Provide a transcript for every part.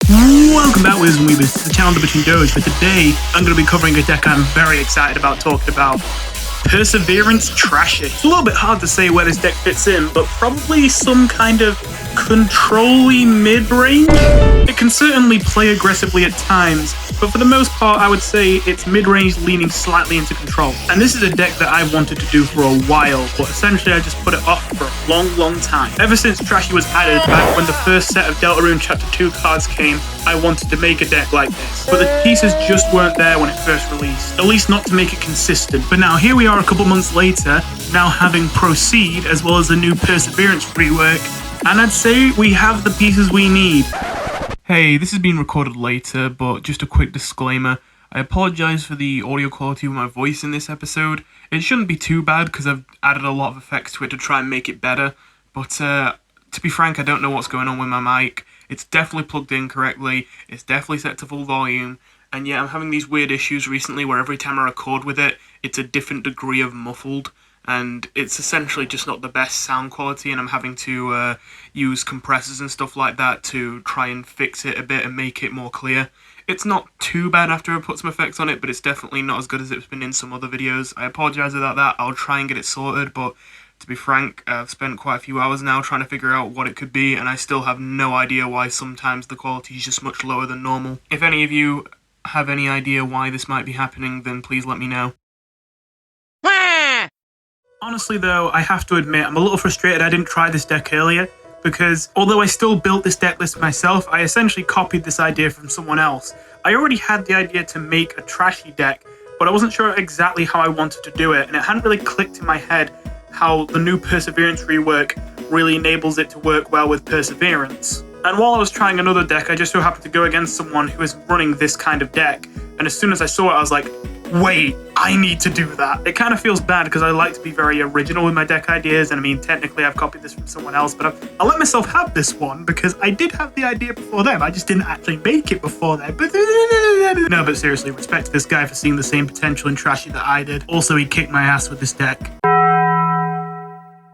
Welcome back, Wiz and Weavers, to the channel between Doge. For today, I'm going to be covering a deck I'm very excited about talking about. Perseverance Trashy. It's a little bit hard to say where this deck fits in, but probably some kind of control-y mid-range? It can certainly play aggressively at times, but for the most part I would say it's mid-range leaning slightly into control. And this is a deck that I've wanted to do for a while, but essentially I just put it off for a long time. Ever since Trashy was added back when the first set of Deltarune Chapter 2 cards came, I wanted to make a deck like this. But the pieces just weren't there when it first released, at least not to make it consistent. But now here we are a couple months later, now having Proceed as well as a new Perseverance rework, and I'd say we have the pieces we need. Hey, this has been recorded later, but just a quick disclaimer. I apologise for the audio quality of my voice in this episode. It shouldn't be too bad because I've added a lot of effects to it to try and make it better, but to be frank, I don't know what's going on with my mic. It's definitely plugged in correctly, it's definitely set to full volume, and yeah, I'm having these weird issues recently where every time I record with it, it's a different degree of muffled, and it's essentially just not the best sound quality, and I'm having to use compressors and stuff like that to try and fix it a bit and make it more clear. It's not too bad after I put some effects on it, but it's definitely not as good as it's been in some other videos. I apologise about that, I'll try and get it sorted, but to be frank, I've spent quite a few hours now trying to figure out what it could be, and I still have no idea why sometimes the quality is just much lower than normal. If any of you have any idea why this might be happening, then please let me know. Honestly though, I have to admit, I'm a little frustrated I didn't try this deck earlier, because although I still built this deck list myself, I essentially copied this idea from someone else. I already had the idea to make a Trashy deck, but I wasn't sure exactly how I wanted to do it, and it hadn't really clicked in my head how the new Perseverance rework really enables it to work well with Perseverance. And while I was trying another deck, I just so happened to go against someone who is running this kind of deck, and as soon as I saw it, I was like, wait, I need to do that. It kind of feels bad because I like to be very original with my deck ideas, and I mean, technically I've copied this from someone else, but I let myself have this one because I did have the idea before them. I just didn't actually make it before them. No, but seriously, respect to this guy for seeing the same potential in Trashy that I did. Also, he kicked my ass with this deck.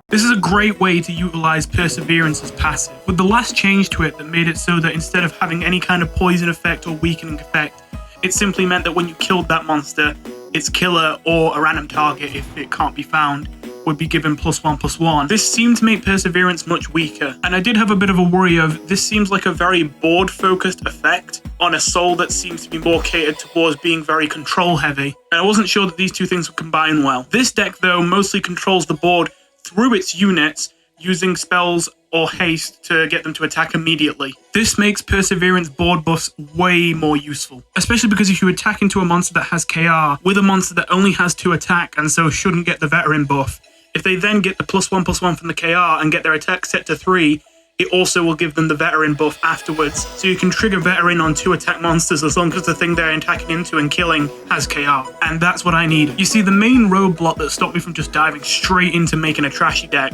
This is a great way to utilize Perseverance as passive. With the last change to it that made it so that instead of having any kind of poison effect or weakening effect, it simply meant that when you killed that monster, its killer or a random target, if it can't be found, would be given +1/+1. This seemed to make Perseverance much weaker, and I did have a bit of a worry of this seems like a very board-focused effect on a soul that seems to be more catered towards being very control-heavy, and I wasn't sure that these two things would combine well. This deck, though, mostly controls the board through its units, using spells or haste to get them to attack immediately. This makes Perseverance board buffs way more useful, especially because if you attack into a monster that has KR with a monster that only has 2 attack and so shouldn't get the veteran buff, if they then get the +1/+1 from the KR and get their attack set to 3, it also will give them the veteran buff afterwards, so you can trigger veteran on 2 attack monsters as long as the thing they're attacking into and killing has KR, and that's what I need. You see, the main roadblock that stopped me from just diving straight into making a Trashy deck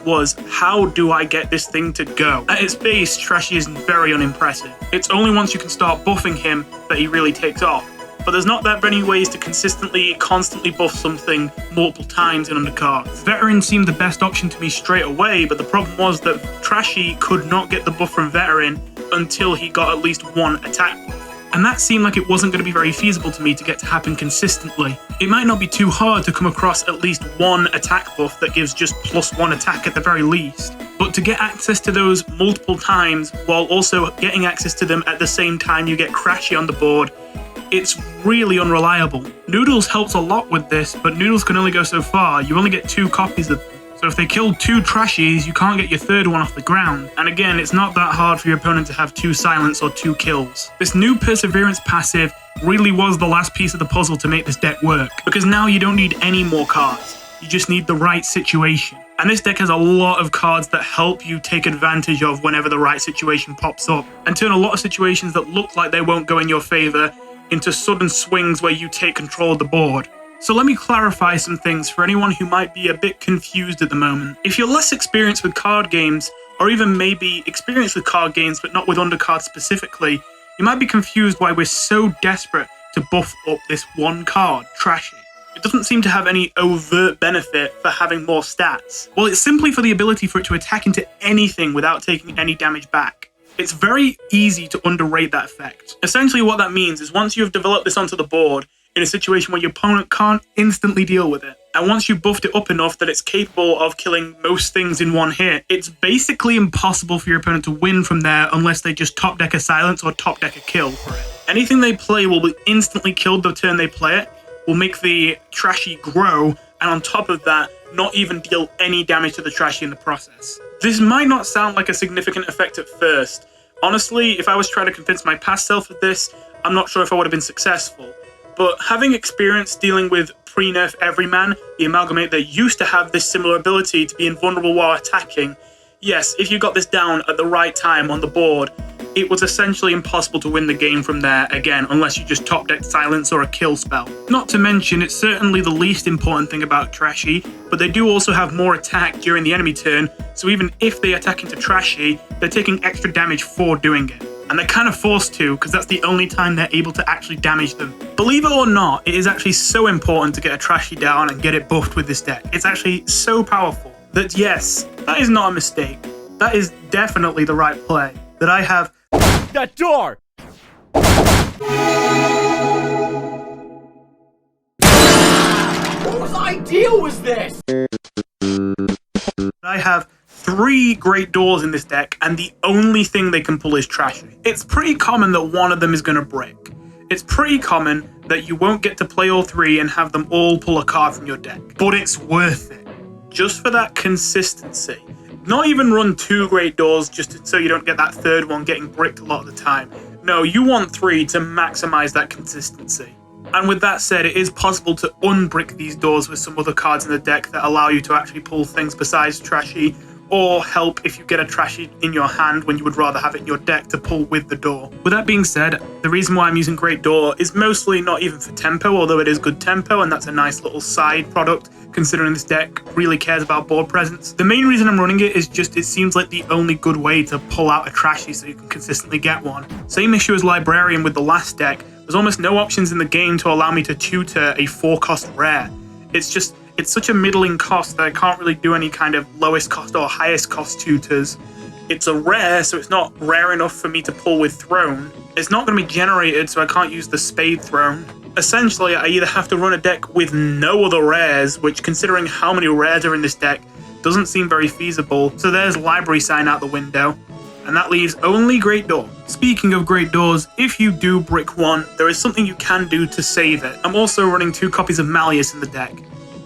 was, how do I get this thing to go? At its base, Trashy is very unimpressive. It's only once you can start buffing him that he really takes off. But there's not that many ways to constantly buff something multiple times in Undercards. Veteran seemed the best option to me straight away, but the problem was that Trashy could not get the buff from Veteran until he got at least 1 attack buff. And that seemed like it wasn't going to be very feasible to me to get to happen consistently. It might not be too hard to come across at least 1 attack buff that gives just +1 attack at the very least. But to get access to those multiple times, while also getting access to them at the same time you get Trashy on the board, it's really unreliable. Noodles helps a lot with this, but Noodles can only go so far. You only get 2 copies of them. So if they kill 2 Trashies, you can't get your 3rd one off the ground. And again, it's not that hard for your opponent to have 2 silence or 2 kills. This new Perseverance passive really was the last piece of the puzzle to make this deck work, because now you don't need any more cards. You just need the right situation. And this deck has a lot of cards that help you take advantage of whenever the right situation pops up, and turn a lot of situations that look like they won't go in your favor into sudden swings where you take control of the board. So let me clarify some things for anyone who might be a bit confused at the moment. If you're less experienced with card games, or even maybe experienced with card games but not with Undercards specifically, you might be confused why we're so desperate to buff up this one card, Trashy. It doesn't seem to have any overt benefit for having more stats. Well, it's simply for the ability for it to attack into anything without taking any damage back. It's very easy to underrate that effect. Essentially what that means is once you've developed this onto the board, in a situation where your opponent can't instantly deal with it, and once you've buffed it up enough that it's capable of killing most things in one hit, it's basically impossible for your opponent to win from there unless they just top deck a silence or top deck a kill for it. Anything they play will be instantly killed the turn they play it, will make the Trashy grow, and on top of that, not even deal any damage to the Trashy in the process. This might not sound like a significant effect at first. Honestly, if I was trying to convince my past self of this, I'm not sure if I would have been successful. But having experience dealing with pre-nerf Everyman, the Amalgamate that used to have this similar ability to be invulnerable while attacking, yes, if you got this down at the right time on the board, it was essentially impossible to win the game from there again, unless you just top deck silence or a kill spell. Not to mention, it's certainly the least important thing about Trashy, but they do also have more attack during the enemy turn, so even if they attack into Trashy, they're taking extra damage for doing it. And they're kind of forced to, because that's the only time they're able to actually damage them. Believe it or not, it is actually so important to get a Trashy down and get it buffed with this deck. It's actually so powerful that yes, that is not a mistake. That is definitely the right play. That I have... That door! Whose idea was this? I have 3 great doors in this deck, and the only thing they can pull is Trashy. It's pretty common that one of them is going to break. It's pretty common that you won't get to play all 3 and have them all pull a card from your deck. But it's worth it. Just for that consistency. Not even run 2 great doors just so you don't get that 3rd one getting bricked a lot of the time. No, you want 3 to maximize that consistency. And with that said, it is possible to unbrick these doors with some other cards in the deck that allow you to actually pull things besides Trashy, or help if you get a Trashy in your hand when you would rather have it in your deck to pull with the door. With that being said, the reason why I'm using Great Door is mostly not even for tempo, although it is good tempo, and that's a nice little side product considering this deck really cares about board presence. The main reason I'm running it is just it seems like the only good way to pull out a Trashy so you can consistently get one. Same issue as Librarian with the last deck. There's almost no options in the game to allow me to tutor a 4-cost rare. It's such a middling cost that I can't really do any kind of lowest cost or highest cost tutors. It's a rare, so it's not rare enough for me to pull with Throne. It's not going to be generated, so I can't use the Spade Throne. Essentially, I either have to run a deck with no other rares, which considering how many rares are in this deck, doesn't seem very feasible. So there's Library Sign out the window. And that leaves only Great Door. Speaking of Great Doors, if you do brick one, there is something you can do to save it. I'm also running 2 copies of Malleus in the deck.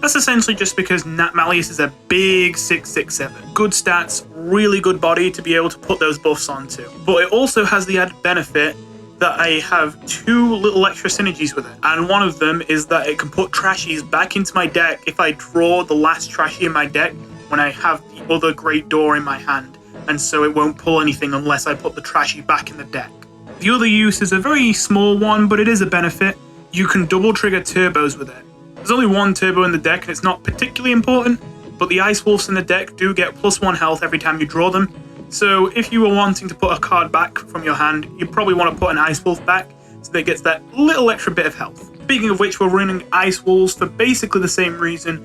That's essentially just because Nat Malleus is a big 6/6/7. Good stats, really good body to be able to put those buffs onto. But it also has the added benefit that I have 2 little extra synergies with it. And one of them is that it can put Trashies back into my deck if I draw the last Trashy in my deck when I have the other Great Door in my hand. And so it won't pull anything unless I put the Trashy back in the deck. The other use is a very small one, but it is a benefit. You can double trigger turbos with it. There's only 1 turbo in the deck and it's not particularly important, but the Ice Wolves in the deck do get +1 health every time you draw them. So if you were wanting to put a card back from your hand, you probably want to put an Ice Wolf back so that it gets that little extra bit of health. Speaking of which, we're running Ice Wolves for basically the same reason.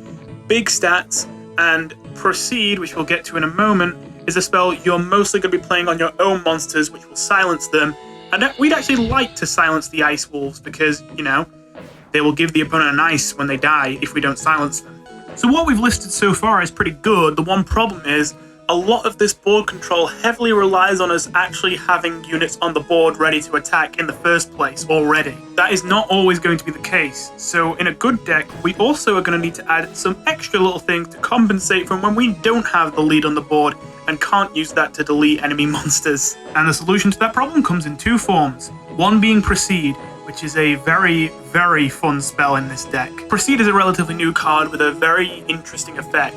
Big stats, and Proceed, which we'll get to in a moment, is a spell you're mostly going to be playing on your own monsters, which will silence them. And we'd actually like to silence the Ice Wolves because, you know, they will give the opponent an ice when they die if we don't silence them. So what we've listed so far is pretty good. The one problem is a lot of this board control heavily relies on us actually having units on the board ready to attack in the first place already. That is not always going to be the case. So in a good deck, we also are going to need to add some extra little things to compensate from when we don't have the lead on the board and can't use that to delete enemy monsters. And the solution to that problem comes in 2 forms. One being Proceed, which is a very, very fun spell in this deck. Proceed is a relatively new card with a very interesting effect.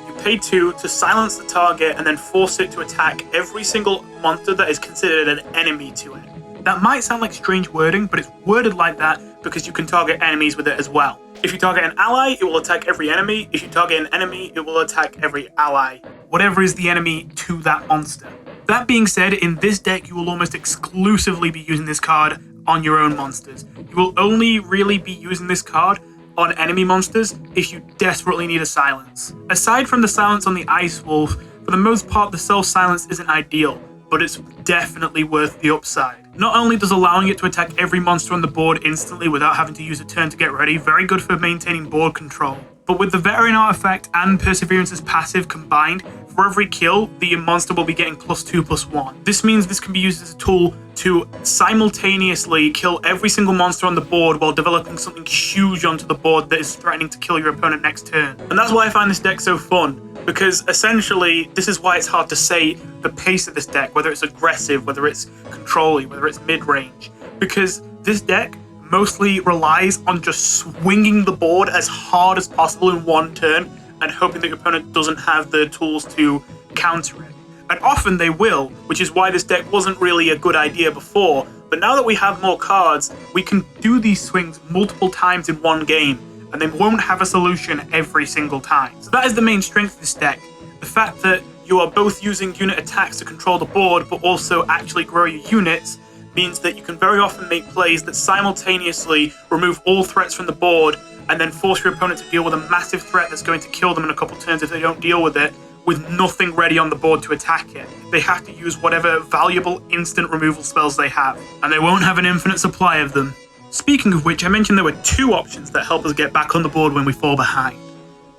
You pay 2 to silence the target and then force it to attack every single monster that is considered an enemy to it. That might sound like strange wording, but it's worded like that because you can target enemies with it as well. If you target an ally, it will attack every enemy. If you target an enemy, it will attack every ally. Whatever is the enemy to that monster. That being said, in this deck, you will almost exclusively be using this card on your own monsters. You will only really be using this card on enemy monsters if you desperately need a silence. Aside from the silence on the Ice Wolf, for the most part the self-silence isn't ideal. but it's definitely worth the upside. Not only does allowing it to attack every monster on the board instantly without having to use a turn to get ready, very good for maintaining board control, but with the Veteran artifact and Perseverance's passive combined, for every kill, the monster will be getting +2/+1. This means this can be used as a tool to simultaneously kill every single monster on the board while developing something huge onto the board that is threatening to kill your opponent next turn. And that's why I find this deck so fun, because essentially, this is why it's hard to say the pace of this deck, whether it's aggressive, whether it's controlly, whether it's mid-range, because this deck mostly relies on just swinging the board as hard as possible in one turn and hoping that your opponent doesn't have the tools to counter it. And often they will, which is why this deck wasn't really a good idea before, but now that we have more cards, we can do these swings multiple times in one game, and they won't have a solution every single time. So that is the main strength of this deck, the fact that you are both using unit attacks to control the board, but also actually grow your units, means that you can very often make plays that simultaneously remove all threats from the board and then force your opponent to deal with a massive threat that's going to kill them in a couple turns if they don't deal with it, with nothing ready on the board to attack it. They have to use whatever valuable instant removal spells they have, and they won't have an infinite supply of them. Speaking of which, I mentioned there were two options that help us get back on the board when we fall behind.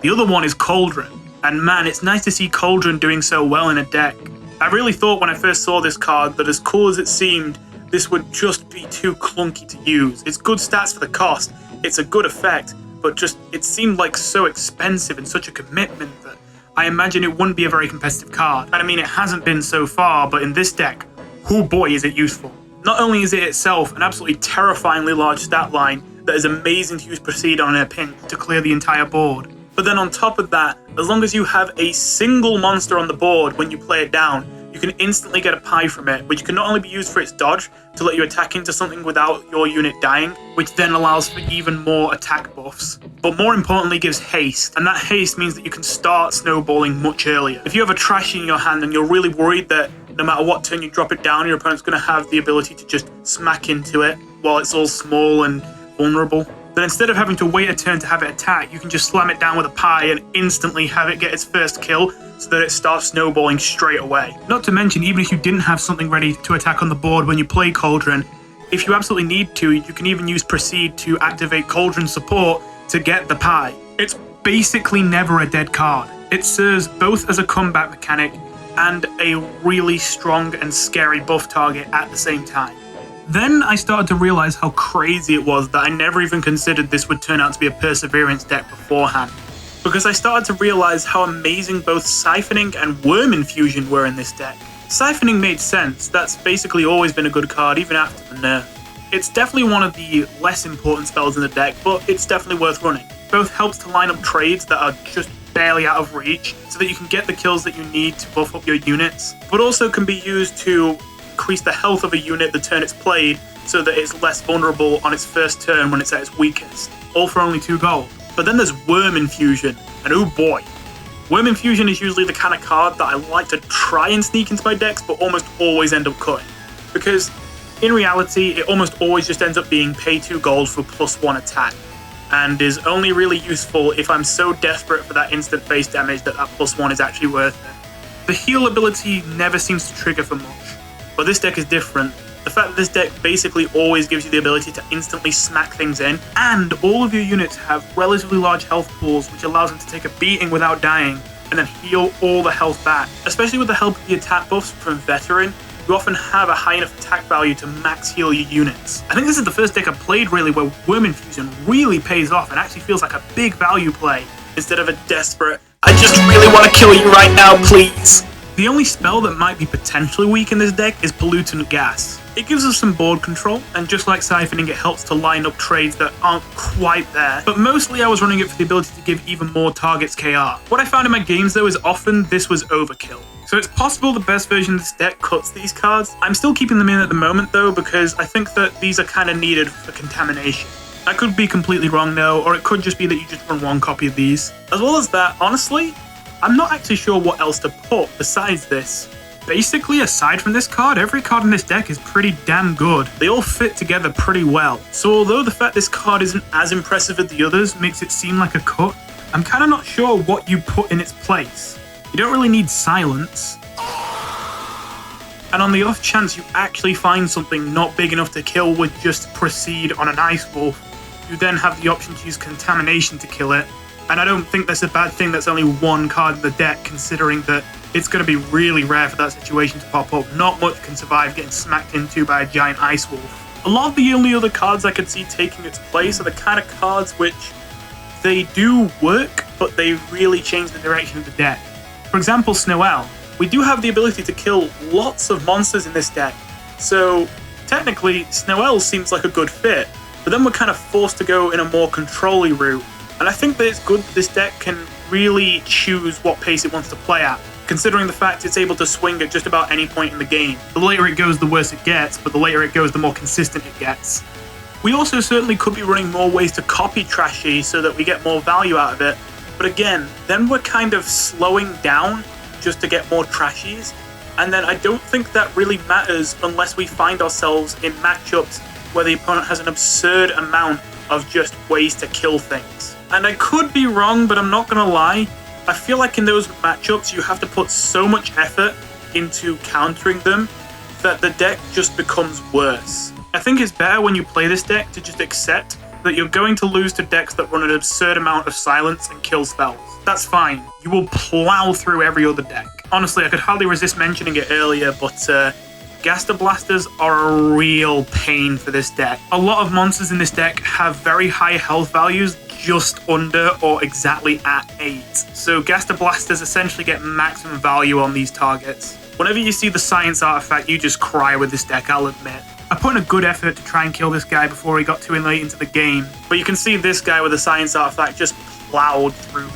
The other one is Cauldron, and man, it's nice to see Cauldron doing so well in a deck. I really thought when I first saw this card that as cool as it seemed, this would just be too clunky to use. It's good stats for the cost, it's a good effect, but just it seemed like so expensive and such a commitment that I imagine it wouldn't be a very competitive card. And I mean, it hasn't been so far, but in this deck, oh boy is it useful. Not only is it itself an absolutely terrifyingly large stat line that is amazing to use Proceed on in a pinch to clear the entire board, but then on top of that, as long as you have a single monster on the board when you play it down, you can instantly get a pie from it, which can not only be used for its dodge to let you attack into something without your unit dying, which then allows for even more attack buffs, but more importantly gives haste, and that haste means that you can start snowballing much earlier. If you have a Trashy in your hand and you're really worried that no matter what turn you drop it down, your opponent's going to have the ability to just smack into it while it's all small and vulnerable, then instead of having to wait a turn to have it attack, you can just slam it down with a pie and instantly have it get its first kill so that it starts snowballing straight away. Not to mention, even if you didn't have something ready to attack on the board when you play Cauldron, if you absolutely need to, you can even use Proceed to activate Cauldron support to get the pie. It's basically never a dead card. It serves both as a combat mechanic and a really strong and scary buff target at the same time. Then I started to realize how crazy it was that I never even considered this would turn out to be a Perseverance deck beforehand, because I started to realize how amazing both Siphoning and Worm Infusion were in this deck. Siphoning made sense, that's basically always been a good card even after the nerf. It's definitely one of the less important spells in the deck, but it's definitely worth running. Both helps to line up trades that are just barely out of reach so that you can get the kills that you need to buff up your units, but also can be used to increase the health of a unit the turn it's played so that it's less vulnerable on its first turn when it's at its weakest, all for only 2 gold. But then there's Worm Infusion, and oh boy, Worm Infusion is usually the kind of card that I like to try and sneak into my decks but almost always end up cutting, because in reality it almost always just ends up being pay 2 gold for +1 attack, and is only really useful if I'm so desperate for that instant base damage that +1 is actually worth it. The heal ability never seems to trigger for much, but this deck is different. The fact that this deck basically always gives you the ability to instantly smack things in, and all of your units have relatively large health pools, which allows them to take a beating without dying, and then heal all the health back. Especially with the help of the attack buffs from Veteran, you often have a high enough attack value to max heal your units. I think this is the first deck I've played really where Worm Infusion really pays off and actually feels like a big value play, instead of a desperate, I just really want to kill you right now, please. The only spell that might be potentially weak in this deck is Pollutant Gas. It gives us some board control, and just like Siphoning, it helps to line up trades that aren't quite there, but mostly I was running it for the ability to give even more targets KR. What I found in my games though is often this was overkill. So it's possible the best version of this deck cuts these cards. I'm still keeping them in at the moment though, because I think that these are kind of needed for contamination. I could be completely wrong though, or it could just be that you just run 1 copy of these. As well as that, honestly, I'm not actually sure what else to put besides this. Basically, aside from this card, every card in this deck is pretty damn good. They all fit together pretty well. So although the fact this card isn't as impressive as the others makes it seem like a cut, I'm kind of not sure what you put in its place. You don't really need Silence. And on the off chance you actually find something not big enough to kill with just Proceed on an Ice Wolf, you then have the option to use Contamination to kill it. And I don't think that's a bad thing that's only one card in the deck, considering that it's going to be really rare for that situation to pop up. Not much can survive getting smacked into by a giant Ice Wolf. A lot of the only other cards I could see taking its place are the kind of cards which they do work, but they really change the direction of the deck. For example, Snow. We do have the ability to kill lots of monsters in this deck, so technically Snow seems like a good fit, but then we're kind of forced to go in a more control-y route. And I think that it's good that this deck can really choose what pace it wants to play at, considering the fact it's able to swing at just about any point in the game. The later it goes, the worse it gets, but the later it goes, the more consistent it gets. We also certainly could be running more ways to copy Trashy so that we get more value out of it, but again, then we're kind of slowing down just to get more Trashies, and then I don't think that really matters unless we find ourselves in matchups where the opponent has an absurd amount of just ways to kill things. And I could be wrong, but I'm not gonna lie, I feel like in those matchups you have to put so much effort into countering them that the deck just becomes worse. I think it's better when you play this deck to just accept that you're going to lose to decks that run an absurd amount of silence and kill spells. That's fine. You will plow through every other deck. Honestly, I could hardly resist mentioning it earlier, but Gaster Blasters are a real pain for this deck. A lot of monsters in this deck have very high health values, just under or exactly at 8. So Gaster Blasters essentially get maximum value on these targets. Whenever you see the Science Artifact, you just cry with this deck, I'll admit. I put in a good effort to try and kill this guy before he got too late into the game, but you can see this guy with the Science Artifact just plowed through me.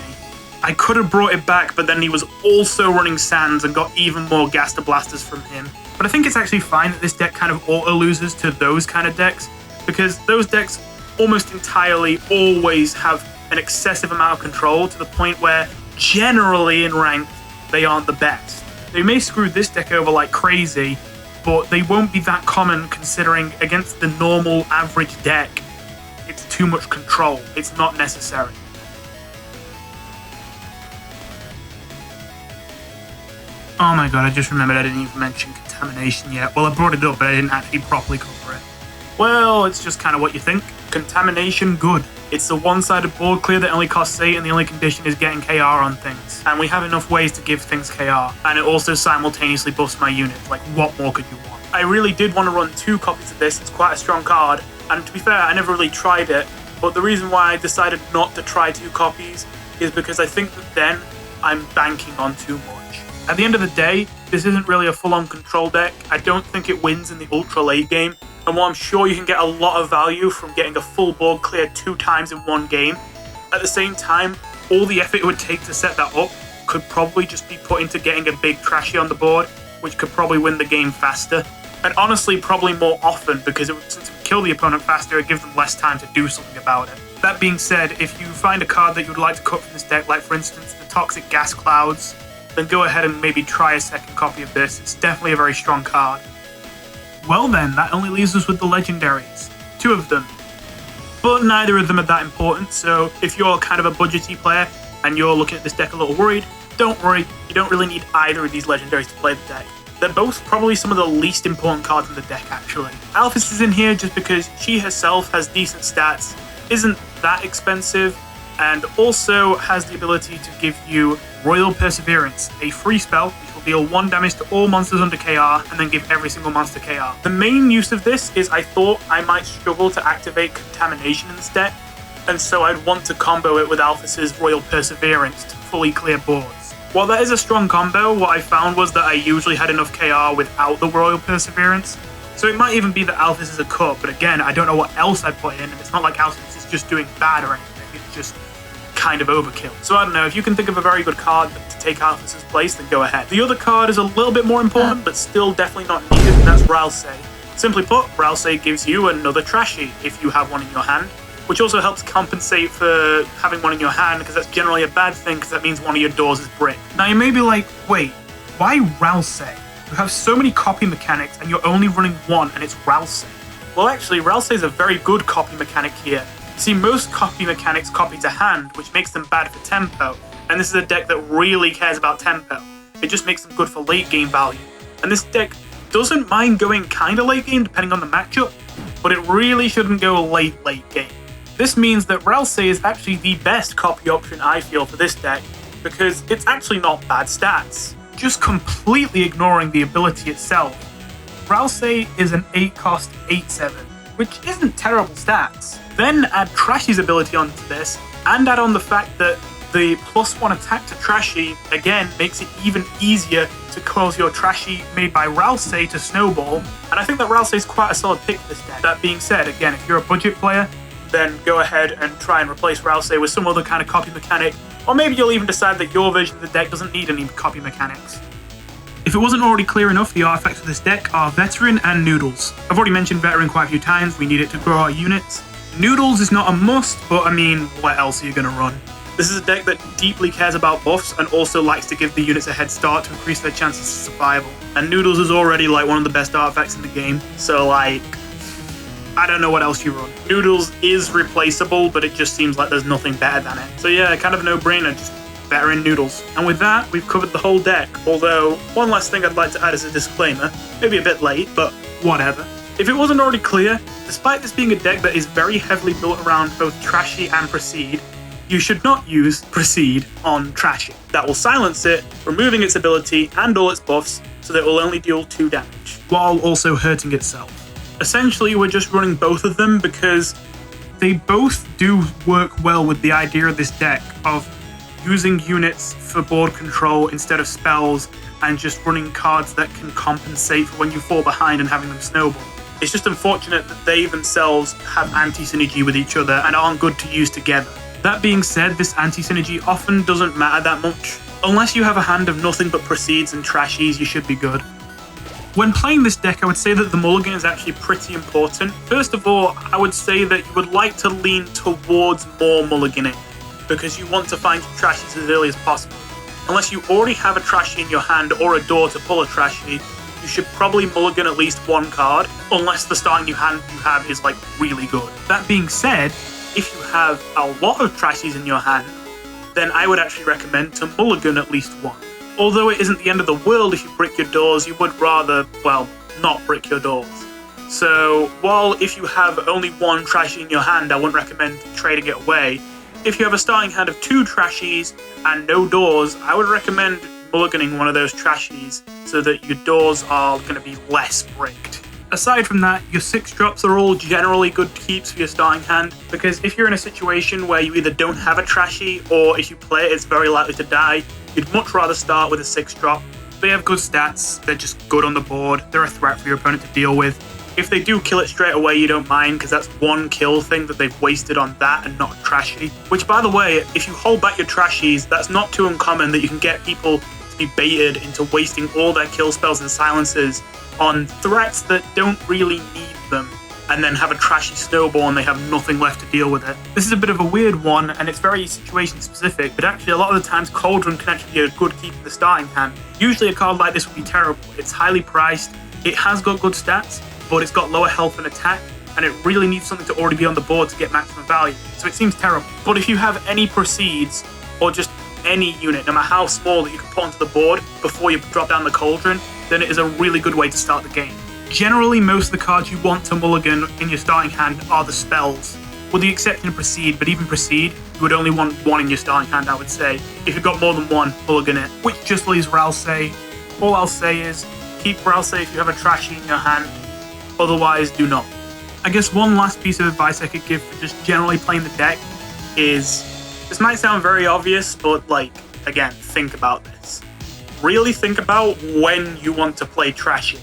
I could have brought it back, but then he was also running Sands and got even more Gaster Blasters from him. But I think it's actually fine that this deck kind of auto-loses to those kind of decks, because those decks almost entirely always have an excessive amount of control to the point where, generally in ranked, they aren't the best. They may screw this deck over like crazy, but they won't be that common considering against the normal average deck, it's too much control. It's not necessary. Oh my god, I just remembered I didn't even mention Contamination yet. Well, I brought it up, but I didn't actually properly cover it. Well, it's just kind of what you think. Contamination, good. It's the one-sided board clear that only costs 8 and the only condition is getting KR on things. And we have enough ways to give things KR. And it also simultaneously buffs my units. Like, what more could you want? I really did want to run 2 copies of this. It's quite a strong card. And to be fair, I never really tried it. But the reason why I decided not to try 2 copies is because I think that then I'm banking on too much. At the end of the day, this isn't really a full-on control deck. I don't think it wins in the ultra late game. And while I'm sure you can get a lot of value from getting a full board cleared 2 times in one game, at the same time, all the effort it would take to set that up could probably just be put into getting a big Trashy on the board, which could probably win the game faster. And honestly, probably more often, because since it would kill the opponent faster, it gives them less time to do something about it. That being said, if you find a card that you would like to cut from this deck, like for instance the Toxic Gas Clouds, then go ahead and maybe try a second copy of this. It's definitely a very strong card. Well then, that only leaves us with the legendaries. 2 of them. But neither of them are that important, so if you're kind of a budgety player and you're looking at this deck a little worried, don't worry, you don't really need either of these legendaries to play the deck. They're both probably some of the least important cards in the deck actually. Alphys is in here just because she herself has decent stats, isn't that expensive, and also has the ability to give you Royal Perseverance, a free spell which will deal 1 damage to all monsters under KR and then give every single monster KR. The main use of this is I thought I might struggle to activate Contamination in this deck, and so I'd want to combo it with Alphys' Royal Perseverance to fully clear boards. While that is a strong combo, what I found was that I usually had enough KR without the Royal Perseverance, so it might even be that Alphys is a cut, but again, I don't know what else I'd put in, and it's not like Alphys is just doing bad or anything, it's just kind of overkill. So I don't know, if you can think of a very good card to take Alphys' place, then go ahead. The other card is a little bit more important, but still definitely not needed, and that's Ralsei. Simply put, Ralsei gives you another Trashy if you have one in your hand, which also helps compensate for having one in your hand, because that's generally a bad thing, because that means one of your doors is brick. Now you may be like, wait, why Ralsei? You have so many copy mechanics, and you're only running 1, and it's Ralsei. Well actually, Ralsei is a very good copy mechanic here. See, most copy mechanics copy to hand, which makes them bad for tempo, and this is a deck that really cares about tempo. It just makes them good for late game value. And this deck doesn't mind going kinda late game depending on the matchup, but it really shouldn't go late game. This means that Ralsei is actually the best copy option I feel for this deck, because it's actually not bad stats. Just completely ignoring the ability itself, Ralsei is an 8 cost 8/7, which isn't terrible stats. Then add Trashy's ability onto this, and add on the fact that the +1 attack to Trashy, again, makes it even easier to cause your Trashy made by Ralsei to snowball, and I think that Ralsei is quite a solid pick for this deck. That being said, again, if you're a budget player, then go ahead and try and replace Ralsei with some other kind of copy mechanic, or maybe you'll even decide that your version of the deck doesn't need any copy mechanics. If it wasn't already clear enough, the artifacts for this deck are Veteran and Noodles. I've already mentioned Veteran quite a few times, we need it to grow our units. Noodles is not a must, but I mean, what else are you going to run? This is a deck that deeply cares about buffs and also likes to give the units a head start to increase their chances of survival. And Noodles is already like one of the best artifacts in the game, so like, I don't know what else you run. Noodles is replaceable, but it just seems like there's nothing better than it. So yeah, kind of a no-brainer, just Veteran Noodles. And with that, we've covered the whole deck, although one last thing I'd like to add as a disclaimer, maybe a bit late, but whatever. If it wasn't already clear, despite this being a deck that is very heavily built around both Trashy and Proceed, you should not use Proceed on Trashy. That will silence it, removing its ability and all its buffs, so that it will only deal 2 damage, while also hurting itself. Essentially, we're just running both of them because they both do work well with the idea of this deck of using units for board control instead of spells and just running cards that can compensate for when you fall behind and having them snowball. It's just unfortunate that they themselves have anti-synergy with each other and aren't good to use together. That being said, this anti-synergy often doesn't matter that much. Unless you have a hand of nothing but Proceeds and Trashies, you should be good. When playing this deck, I would say that the mulligan is actually pretty important. First of all, I would say that you would like to lean towards more mulliganing, because you want to find your Trashies as early as possible. Unless you already have a Trashy in your hand or a door to pull a Trashy, you should probably mulligan at least 1 card, unless the starting new hand you have is like really good. That being said, if you have a lot of Trashies in your hand, then I would actually recommend to mulligan at least 1. Although it isn't the end of the world if you brick your doors, you would rather, well, not brick your doors. So, while if you have only 1 Trashy in your hand, I wouldn't recommend trading it away, if you have a starting hand of 2 Trashies and no doors, I would recommend mulliganing one of those Trashies so that your doors are going to be less bricked. Aside from that, your 6 drops are all generally good keeps for your starting hand, because if you're in a situation where you either don't have a Trashy or if you play it, it's very likely to die, you'd much rather start with a 6 drop. They have good stats, they're just good on the board, they're a threat for your opponent to deal with. If they do kill it straight away, you don't mind, because that's 1 kill thing that they've wasted on that and not a Trashy. Which, by the way, if you hold back your Trashies, that's not too uncommon that you can get people to be baited into wasting all their kill spells and silences on threats that don't really need them, and then have a Trashy snowball and they have nothing left to deal with it. This is a bit of a weird one, and it's very situation specific, but actually a lot of the times Cauldron can actually be a good keep in the starting hand. Usually a card like this would be terrible. It's highly priced, it has got good stats, but it's got lower health and attack, and it really needs something to already be on the board to get maximum value, so it seems terrible. But if you have any Proceeds, or just any unit, no matter how small, that you can put onto the board before you drop down the Cauldron, then it is a really good way to start the game. Generally, most of the cards you want to mulligan in your starting hand are the spells, with the exception of Proceed, but even Proceed, you would only want 1 in your starting hand, I would say. If you've got more than 1, mulligan it, which just leaves Ralsei. All I'll say is, keep Ralsei if you have a Trashy in your hand, otherwise do not. I guess one last piece of advice I could give for just generally playing the deck is, this might sound very obvious, but like, again, think about this. Really think about when you want to play Trashy.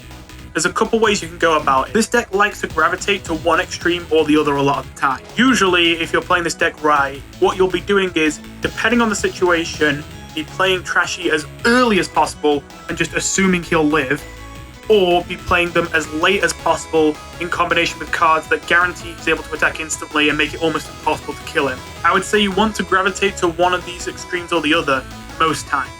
There's a couple ways you can go about it. This deck likes to gravitate to one extreme or the other a lot of the time. Usually, if you're playing this deck right, what you'll be doing is, depending on the situation, be playing Trashy as early as possible and just assuming he'll live, or be playing them as late as possible in combination with cards that guarantee he's able to attack instantly and make it almost impossible to kill him. I would say you want to gravitate to one of these extremes or the other most times.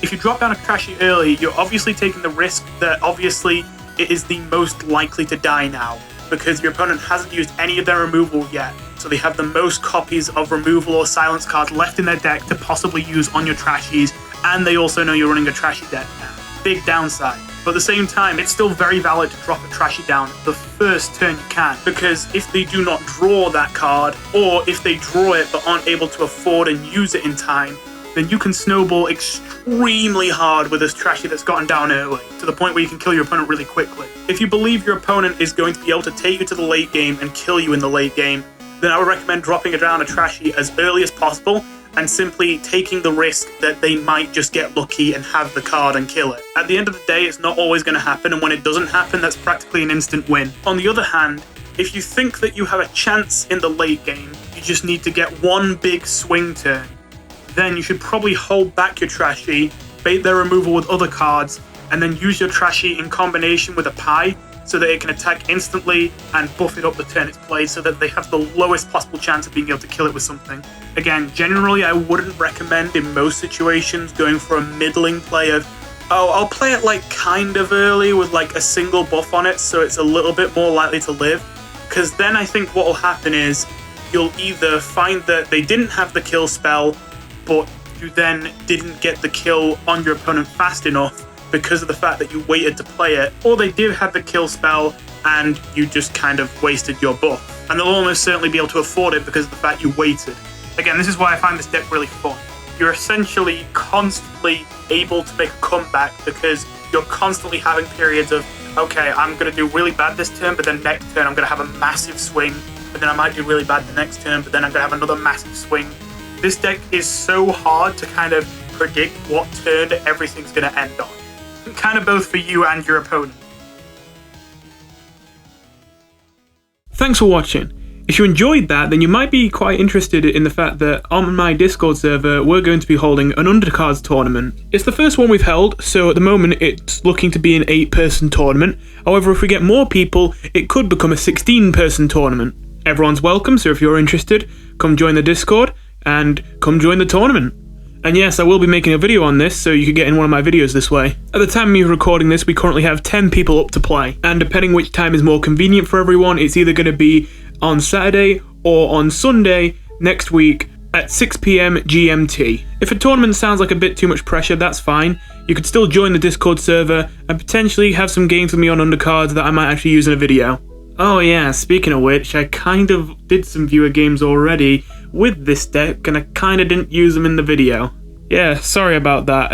If you drop down a Trashy early, you're obviously taking the risk that obviously it is the most likely to die now, because your opponent hasn't used any of their removal yet, so they have the most copies of removal or silence cards left in their deck to possibly use on your Trashies, and they also know you're running a Trashy deck now. Big downside. But at the same time, it's still very valid to drop a Trashy down the first turn you can, because if they do not draw that card, or if they draw it but aren't able to afford and use it in time, then you can snowball extremely hard with this Trashy that's gotten down early, to the point where you can kill your opponent really quickly. If you believe your opponent is going to be able to take you to the late game and kill you in the late game, then I would recommend dropping down a Trashy as early as possible, and simply taking the risk that they might just get lucky and have the card and kill it. At the end of the day, it's not always going to happen, and when it doesn't happen, that's practically an instant win. On the other hand, if you think that you have a chance in the late game, you just need to get one big swing turn, then you should probably hold back your Trashy, bait their removal with other cards, and then use your Trashy in combination with a pie, so that it can attack instantly and buff it up the turn it's played, so that they have the lowest possible chance of being able to kill it with something. Again, generally I wouldn't recommend in most situations going for a middling play of, oh, I'll play it like kind of early with like a single buff on it so it's a little bit more likely to live, because then I think what will happen is you'll either find that they didn't have the kill spell, but you then didn't get the kill on your opponent fast enough because of the fact that you waited to play it, or they did have the kill spell and you just kind of wasted your buff. And they'll almost certainly be able to afford it because of the fact you waited. Again, this is why I find this deck really fun. You're essentially constantly able to make a comeback because you're constantly having periods of, okay, I'm going to do really bad this turn, but then next turn I'm going to have a massive swing, but then I might do really bad the next turn, but then I'm going to have another massive swing. This deck is so hard to kind of predict what turn everything's going to end on. Kind of both for you and your opponent. Thanks for watching. If you enjoyed that, then you might be quite interested in the fact that on my Discord server, we're going to be holding an Undercards tournament. It's the first one we've held, so at the moment it's looking to be an 8-person tournament. However, if we get more people, it could become a 16-person tournament. Everyone's welcome, so if you're interested, come join the Discord and come join the tournament. And yes, I will be making a video on this, so you can get in one of my videos this way. At the time of me recording this, we currently have 10 people up to play. And depending which time is more convenient for everyone, it's either going to be on Saturday or on Sunday next week at 6 PM GMT. If a tournament sounds like a bit too much pressure, that's fine. You could still join the Discord server and potentially have some games with me on Undercards that I might actually use in a video. Oh yeah, speaking of which, I kind of did some viewer games already with this deck, and I kind of didn't use them in the video. Yeah, sorry about that.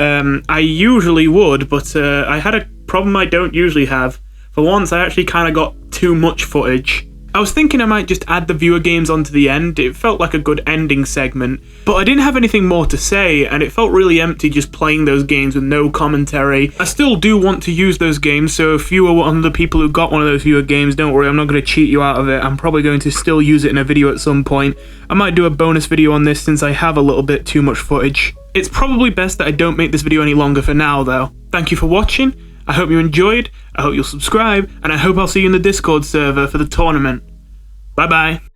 I usually would, but I had a problem I don't usually have. For once, I actually kind of got too much footage. I was thinking I might just add the viewer games onto the end. It felt like a good ending segment, but I didn't have anything more to say, and it felt really empty just playing those games with no commentary. I still do want to use those games, so if you are one of the people who got one of those viewer games, don't worry, I'm not going to cheat you out of it. I'm probably going to still use it in a video at some point. I might do a bonus video on this since I have a little bit too much footage. It's probably best that I don't make this video any longer for now, though. Thank you for watching. I hope you enjoyed, I hope you'll subscribe, and I hope I'll see you in the Discord server for the tournament. Bye bye.